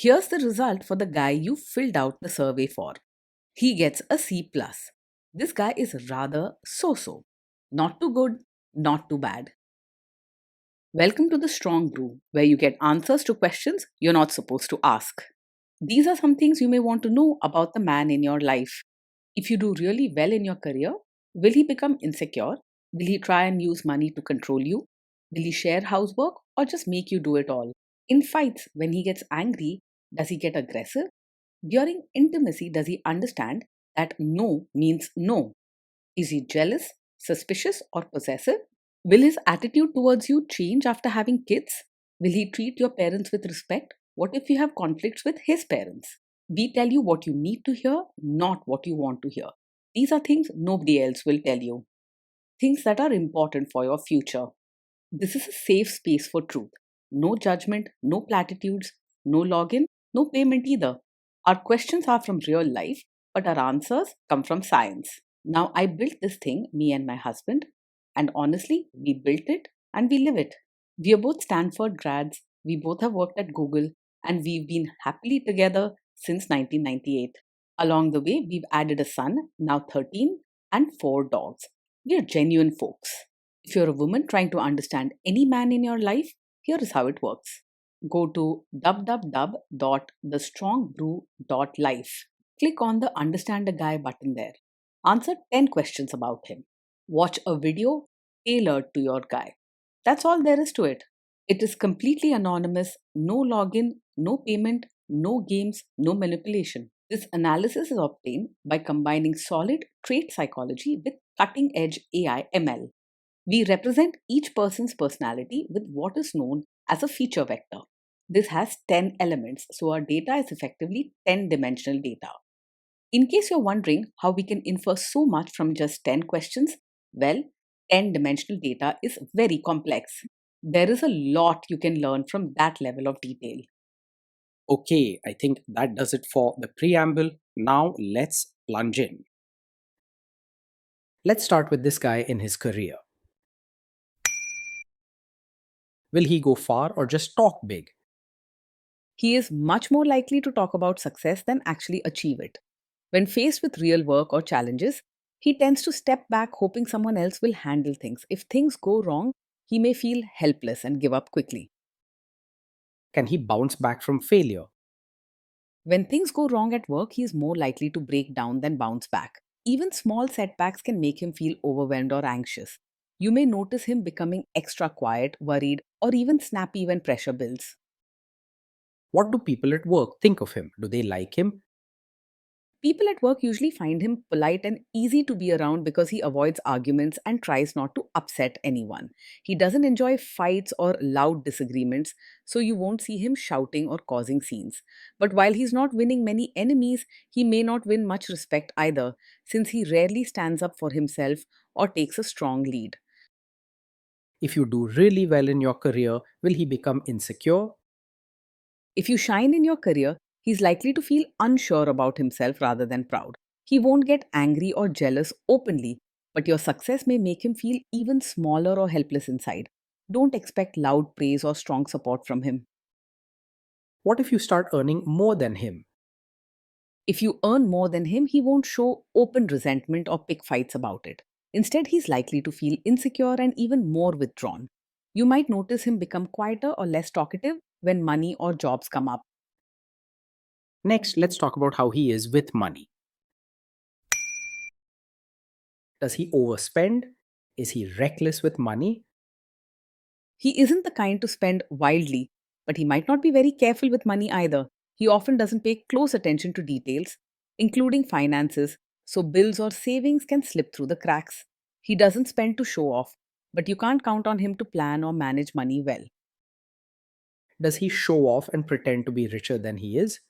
Here's the result for the guy you filled out the survey for. He gets a C+. plus. This guy is rather so-so. Not too good, not too bad. Welcome to the Strong Brew, where you get answers to questions you're not supposed to ask. These are some things you may want to know about the man in your life. If you do really well in your career, will he become insecure? Will he try and use money to control you? Will he share housework or just make you do it all? In fights, when he gets angry, does he get aggressive? During intimacy, does he understand that no means no? Is he jealous, suspicious, or possessive? Will his attitude towards you change after having kids? Will he treat your parents with respect? What if you have conflicts with his parents? We tell you what you need to hear, not what you want to hear. These are things nobody else will tell you. Things that are important for your future. This is a safe space for truth. No judgment, no platitudes, no login, no payment either. Our questions are from real life, but our answers come from science. Now, I built this thing, me and my husband, and honestly, we built it and we live it. We are both Stanford grads, we both have worked at Google, and we've been happily together since 1998. Along the way, we've added a son, now 13, and 4 dogs. We are genuine folks. If you're a woman trying to understand any man in your life, here is how it works. Go to www.thestrongbrew.life. Click on the Understand a Guy button there. Answer 10 questions about him. Watch a video tailored to your guy. That's all there is to it. It is completely anonymous, no login, no payment, no games, no manipulation. This analysis is obtained by combining solid trait psychology with cutting edge AI ML. We represent each person's personality with what is known as a feature vector. This has 10 elements, so our data is effectively 10-dimensional data. In case you're wondering how we can infer so much from just 10 questions, well, 10-dimensional data is very complex. There is a lot you can learn from that level of detail. Okay, I think that does it for the preamble. Now let's plunge in. Let's start with this guy in his career. Will he go far or just talk big? He is much more likely to talk about success than actually achieve it. When faced with real work or challenges, he tends to step back hoping someone else will handle things. If things go wrong, he may feel helpless and give up quickly. Can he bounce back from failure? When things go wrong at work, he is more likely to break down than bounce back. Even small setbacks can make him feel overwhelmed or anxious. You may notice him becoming extra quiet, worried, or even snappy when pressure builds. What do people at work think of him? Do they like him? People at work usually find him polite and easy to be around because he avoids arguments and tries not to upset anyone. He doesn't enjoy fights or loud disagreements, so you won't see him shouting or causing scenes. But while he's not winning many enemies, he may not win much respect either, since he rarely stands up for himself or takes a strong lead. If you do really well in your career, will he become insecure? If you shine in your career, he's likely to feel unsure about himself rather than proud. He won't get angry or jealous openly, but your success may make him feel even smaller or helpless inside. Don't expect loud praise or strong support from him. What if you start earning more than him? If you earn more than him, he won't show open resentment or pick fights about it. Instead, he's likely to feel insecure and even more withdrawn. You might notice him become quieter or less talkative when money or jobs come up. Next, let's talk about how he is with money. Does he overspend? Is he reckless with money? He isn't the kind to spend wildly, but he might not be very careful with money either. He often doesn't pay close attention to details, including finances, so bills or savings can slip through the cracks. He doesn't spend to show off, but you can't count on him to plan or manage money well. Does he show off and pretend to be richer than he is?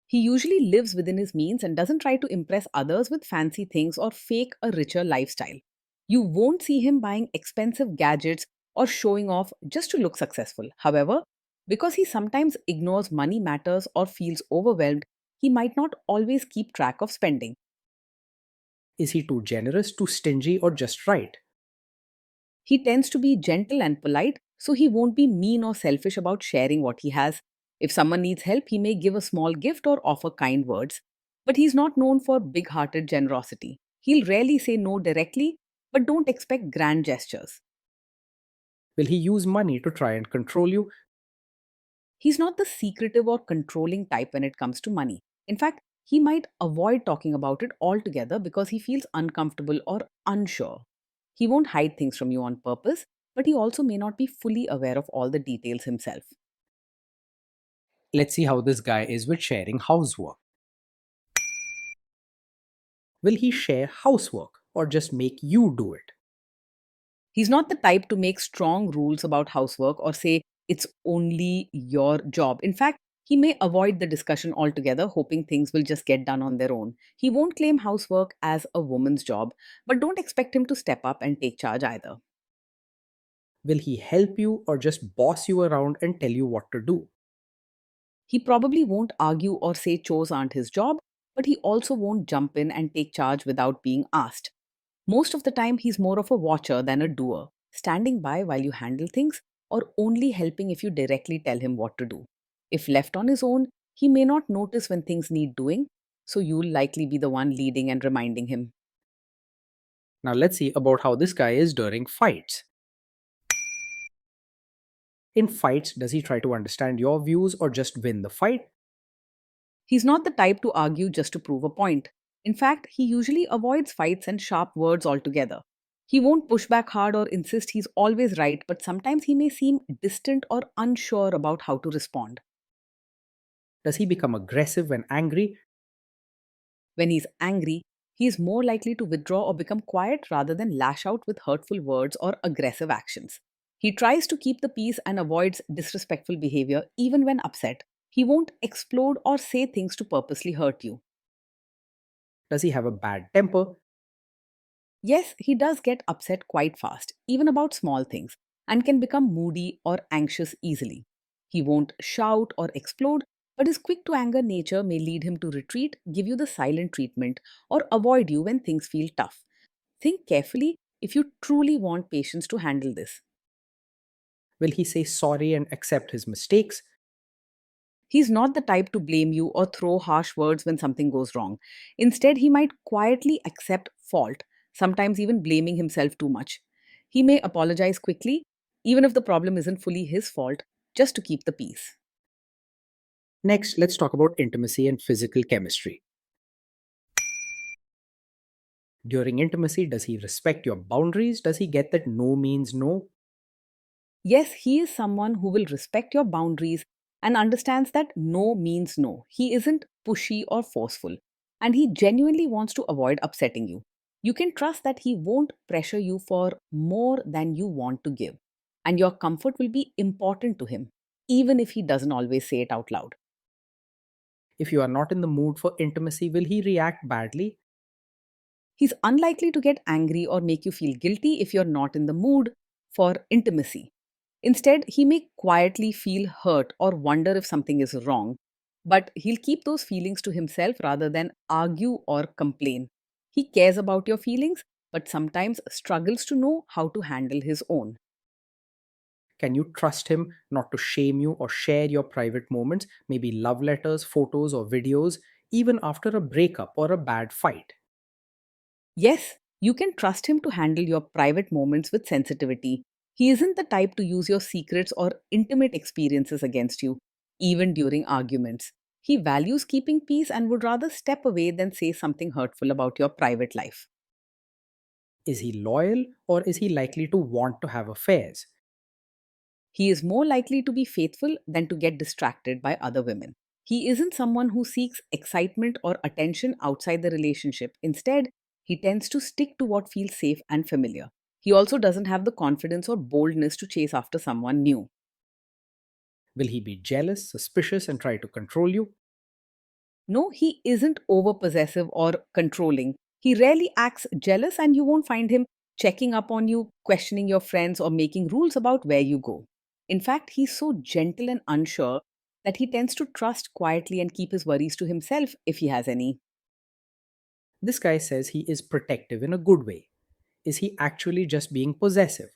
He usually lives within his means and doesn't try to impress others with fancy things or fake a richer lifestyle. You won't see him buying expensive gadgets or showing off just to look successful. However, because he sometimes ignores money matters or feels overwhelmed, he might not always keep track of spending. Is he too generous, too stingy, or just right? He tends to be gentle and polite, so he won't be mean or selfish about sharing what he has. If someone needs help, he may give a small gift or offer kind words, but he's not known for big hearted generosity. He'll rarely say no directly, but don't expect grand gestures. Will he use money to try and control you? He's not the secretive or controlling type when it comes to money. In fact, he might avoid talking about it altogether because he feels uncomfortable or unsure. He won't hide things from you on purpose, but he also may not be fully aware of all the details himself. Let's see how this guy is with sharing housework. Will he share housework or just make you do it? He's not the type to make strong rules about housework or say it's only your job. In fact, he may avoid the discussion altogether, hoping things will just get done on their own. He won't claim housework as a woman's job, but don't expect him to step up and take charge either. Will he help you or just boss you around and tell you what to do? He probably won't argue or say chores aren't his job, but he also won't jump in and take charge without being asked. Most of the time, he's more of a watcher than a doer, standing by while you handle things or only helping if you directly tell him what to do. If left on his own, he may not notice when things need doing, so you'll likely be the one leading and reminding him. Now let's see about how this guy is during fights. In fights, does he try to understand your views or just win the fight? He's not the type to argue just to prove a point. In fact, he usually avoids fights and sharp words altogether. He won't push back hard or insist he's always right, but sometimes he may seem distant or unsure about how to respond. Does he become aggressive when angry? When he's angry, he is more likely to withdraw or become quiet rather than lash out with hurtful words or aggressive actions. He tries to keep the peace and avoids disrespectful behavior even when upset. He won't explode or say things to purposely hurt you. Does he have a bad temper? Yes, he does get upset quite fast, even about small things, and can become moody or anxious easily. He won't shout or explode, but his quick to anger nature may lead him to retreat, give you the silent treatment, or avoid you when things feel tough. Think carefully if you truly want patience to handle this. Will he say sorry and accept his mistakes? He's not the type to blame you or throw harsh words when something goes wrong. Instead, he might quietly accept fault, sometimes even blaming himself too much. He may apologize quickly, even if the problem isn't fully his fault, just to keep the peace. Next, let's talk about intimacy and physical chemistry. During intimacy, does he respect your boundaries? Does he get that no means no? Yes, he is someone who will respect your boundaries and understands that no means no. He isn't pushy or forceful, and he genuinely wants to avoid upsetting you. You can trust that he won't pressure you for more than you want to give, and your comfort will be important to him, even if he doesn't always say it out loud. If you are not in the mood for intimacy, will he react badly? He's unlikely to get angry or make you feel guilty if you're not in the mood for intimacy. Instead, he may quietly feel hurt or wonder if something is wrong, but he'll keep those feelings to himself rather than argue or complain. He cares about your feelings, but sometimes struggles to know how to handle his own. Can you trust him not to shame you or share your private moments, maybe love letters, photos, or videos, even after a breakup or a bad fight? Yes, you can trust him to handle your private moments with sensitivity. He isn't the type to use your secrets or intimate experiences against you, even during arguments. He values keeping peace and would rather step away than say something hurtful about your private life. Is he loyal or is he likely to want to have affairs? He is more likely to be faithful than to get distracted by other women. He isn't someone who seeks excitement or attention outside the relationship. Instead, he tends to stick to what feels safe and familiar. He also doesn't have the confidence or boldness to chase after someone new. Will he be jealous, suspicious, and try to control you? No, he isn't over possessive or controlling. He rarely acts jealous, and you won't find him checking up on you, questioning your friends, or making rules about where you go. In fact, he's so gentle and unsure that he tends to trust quietly and keep his worries to himself if he has any. This guy says he is protective in a good way. Is he actually just being possessive?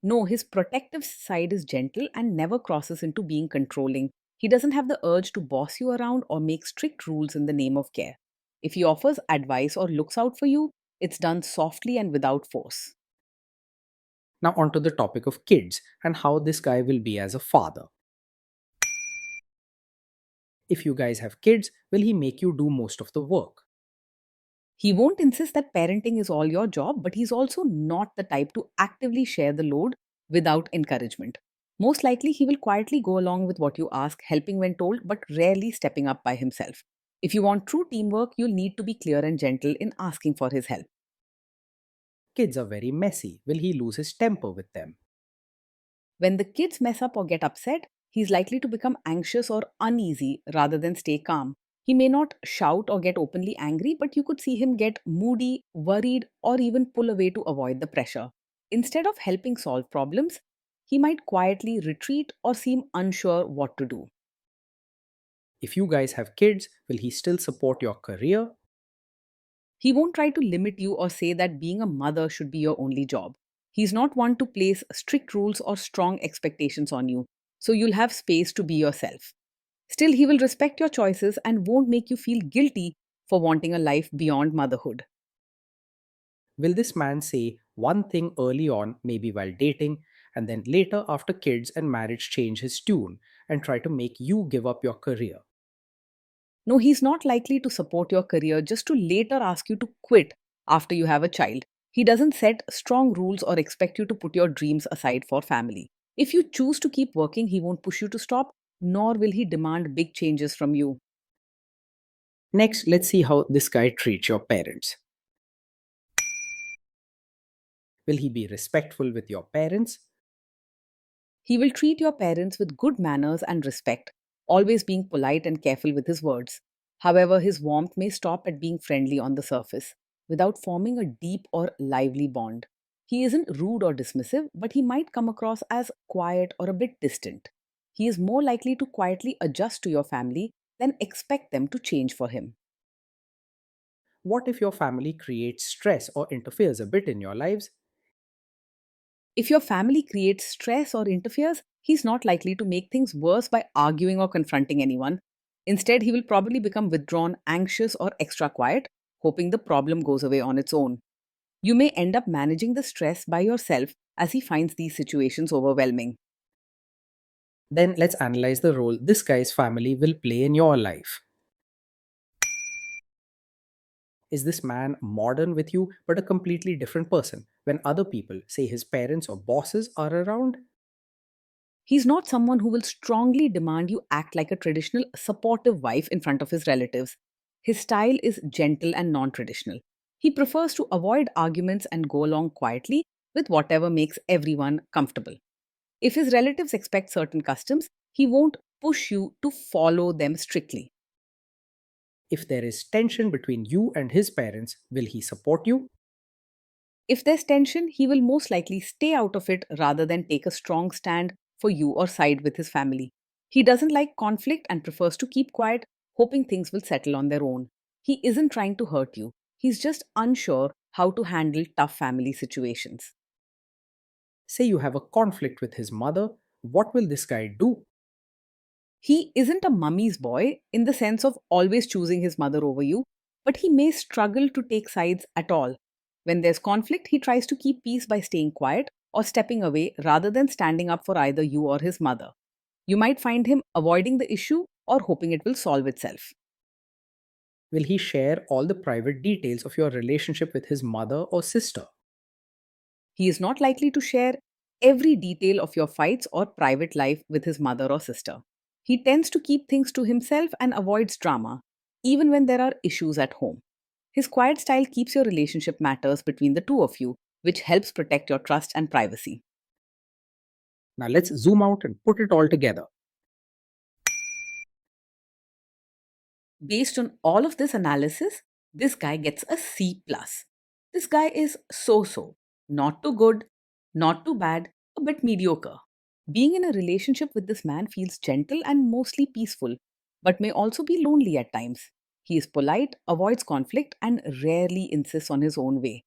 No, his protective side is gentle and never crosses into being controlling. He doesn't have the urge to boss you around or make strict rules in the name of care. If he offers advice or looks out for you, it's done softly and without force. Now, onto the topic of kids and how this guy will be as a father. If you guys have kids, will he make you do most of the work? He won't insist that parenting is all your job, but he's also not the type to actively share the load without encouragement. Most likely, he will quietly go along with what you ask, helping when told, but rarely stepping up by himself. If you want true teamwork, you'll need to be clear and gentle in asking for his help. Kids are very messy. Will he lose his temper with them? When the kids mess up or get upset, he's likely to become anxious or uneasy rather than stay calm. He may not shout or get openly angry, but you could see him get moody, worried, or even pull away to avoid the pressure. Instead of helping solve problems, he might quietly retreat or seem unsure what to do. If you guys have kids, will he still support your career? He won't try to limit you or say that being a mother should be your only job. He's not one to place strict rules or strong expectations on you, so you'll have space to be yourself. Still, he will respect your choices and won't make you feel guilty for wanting a life beyond motherhood. Will this man say one thing early on, maybe while dating, and then later after kids and marriage change his tune and try to make you give up your career? No, he's not likely to support your career just to later ask you to quit after you have a child. He doesn't set strong rules or expect you to put your dreams aside for family. If you choose to keep working, he won't push you to stop, nor will he demand big changes from you. Next, let's see how this guy treats your parents. Will he be respectful with your parents? He will treat your parents with good manners and respect, always being polite and careful with his words. However, his warmth may stop at being friendly on the surface, without forming a deep or lively bond. He isn't rude or dismissive, but he might come across as quiet or a bit distant. He is more likely to quietly adjust to your family than expect them to change for him. What if your family creates stress or interferes a bit in your lives? If your family creates stress or interferes, he's not likely to make things worse by arguing or confronting anyone. Instead, he will probably become withdrawn, anxious, or extra quiet, hoping the problem goes away on its own. You may end up managing the stress by yourself as he finds these situations overwhelming. Then let's analyze the role this guy's family will play in your life. Is this man modern with you but a completely different person when other people, say his parents or bosses, are around? He's not someone who will strongly demand you act like a traditional supportive wife in front of his relatives. His style is gentle and non traditional. He prefers to avoid arguments and go along quietly with whatever makes everyone comfortable. If his relatives expect certain customs, he won't push you to follow them strictly. If there is tension between you and his parents, will he support you? If there's tension, he will most likely stay out of it rather than take a strong stand for you or side with his family. He doesn't like conflict and prefers to keep quiet, hoping things will settle on their own. He isn't trying to hurt you, he's just unsure how to handle tough family situations. Say you have a conflict with his mother, what will this guy do? He isn't a mummy's boy in the sense of always choosing his mother over you, but he may struggle to take sides at all. When there's conflict, he tries to keep peace by staying quiet or stepping away rather than standing up for either you or his mother. You might find him avoiding the issue or hoping it will solve itself. Will he share all the private details of your relationship with his mother or sister? He is not likely to share every detail of your fights or private life with his mother or sister. He tends to keep things to himself and avoids drama, even when there are issues at home. His quiet style keeps your relationship matters between the two of you, which helps protect your trust and privacy. Now let's zoom out and put it all together. Based on all of this analysis, this guy gets a C plus. This guy is so, not too good, not too bad, a bit mediocre. Being in a relationship with this man feels gentle and mostly peaceful, but may also be lonely at times. He is polite, avoids conflict, and rarely insists on his own way.